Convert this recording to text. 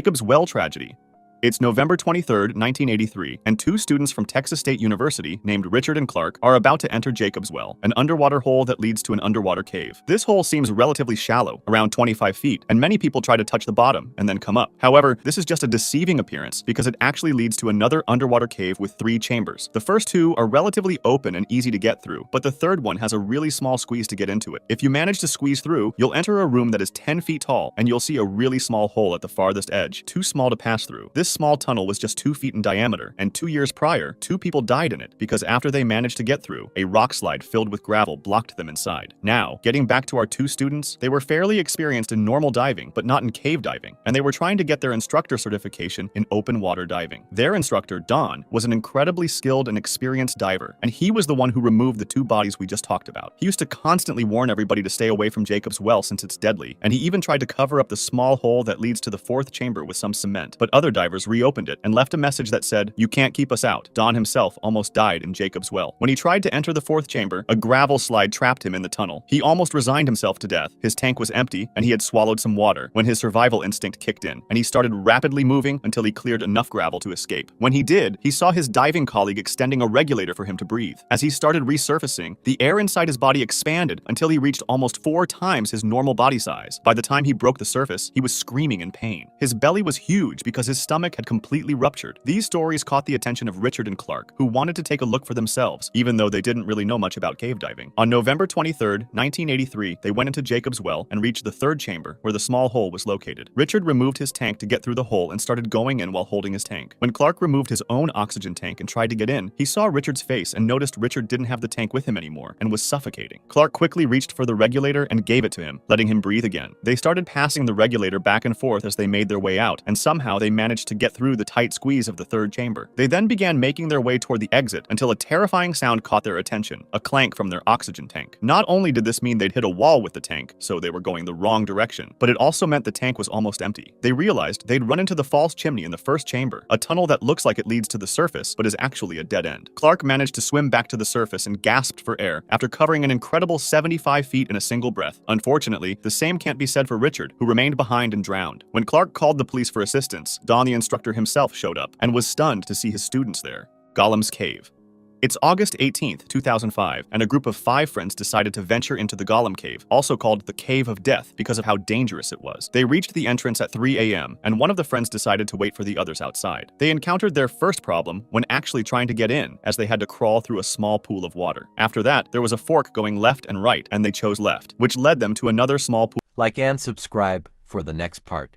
Jacob's Well tragedy. It's November 23, 1983, and two students from Texas State University, named Richard and Clark, are about to enter Jacob's Well, an underwater hole that leads to an underwater cave. This hole seems relatively shallow, around 25 feet, and many people try to touch the bottom and then come up. However, this is just a deceiving appearance because it actually leads to another underwater cave with 3 chambers. The first 2 are relatively open and easy to get through, but the third one has a really small squeeze to get into it. If you manage to squeeze through, you'll enter a room that is 10 feet tall, and you'll see a really small hole at the farthest edge, too small to pass through. This small tunnel was just 2 feet in diameter, and 2 years prior, 2 people died in it because after they managed to get through, a rock slide filled with gravel blocked them inside. Now, getting back to our 2 students, they were fairly experienced in normal diving, but not in cave diving, and they were trying to get their instructor certification in open water diving. Their instructor, Don, was an incredibly skilled and experienced diver, and he was the one who removed the 2 bodies we just talked about. He used to constantly warn everybody to stay away from Jacob's Well since it's deadly, and he even tried to cover up the small hole that leads to the 4th chamber with some cement, but other divers reopened it and left a message that said, "You can't keep us out." Don himself almost died in Jacob's Well. When he tried to enter the 4th chamber, a gravel slide trapped him in the tunnel. He almost resigned himself to death. His tank was empty, and he had swallowed some water when his survival instinct kicked in, and he started rapidly moving until he cleared enough gravel to escape. When he did, he saw his diving colleague extending a regulator for him to breathe. As he started resurfacing, the air inside his body expanded until he reached almost 4 times his normal body size. By the time he broke the surface, he was screaming in pain. His belly was huge because his stomach had completely ruptured. These stories caught the attention of Richard and Clark, who wanted to take a look for themselves, even though they didn't really know much about cave diving. On November 23, 1983, they went into Jacob's Well and reached the 3rd chamber, where the small hole was located. Richard removed his tank to get through the hole and started going in while holding his tank. When Clark removed his own oxygen tank and tried to get in, he saw Richard's face and noticed Richard didn't have the tank with him anymore and was suffocating. Clark quickly reached for the regulator and gave it to him, letting him breathe again. They started passing the regulator back and forth as they made their way out, and somehow they managed to get through the tight squeeze of the 3rd chamber. They then began making their way toward the exit until a terrifying sound caught their attention, a clank from their oxygen tank. Not only did this mean they'd hit a wall with the tank, so they were going the wrong direction, but it also meant the tank was almost empty. They realized they'd run into the false chimney in the 1st chamber, a tunnel that looks like it leads to the surface, but is actually a dead end. Clark managed to swim back to the surface and gasped for air after covering an incredible 75 feet in a single breath. Unfortunately, the same can't be said for Richard, who remained behind and drowned. When Clark called the police for assistance, Don the instructor himself showed up and was stunned to see his students there. Gollum's Cave. It's August 18, 2005, and a group of 5 friends decided to venture into the Gollum Cave, also called the Cave of Death because of how dangerous it was. They reached the entrance at 3 a.m., and one of the friends decided to wait for the others outside. They encountered their first problem when actually trying to get in, as they had to crawl through a small pool of water. After that, there was a fork going left and right, and they chose left, which led them to another small pool. Like and subscribe for the next part.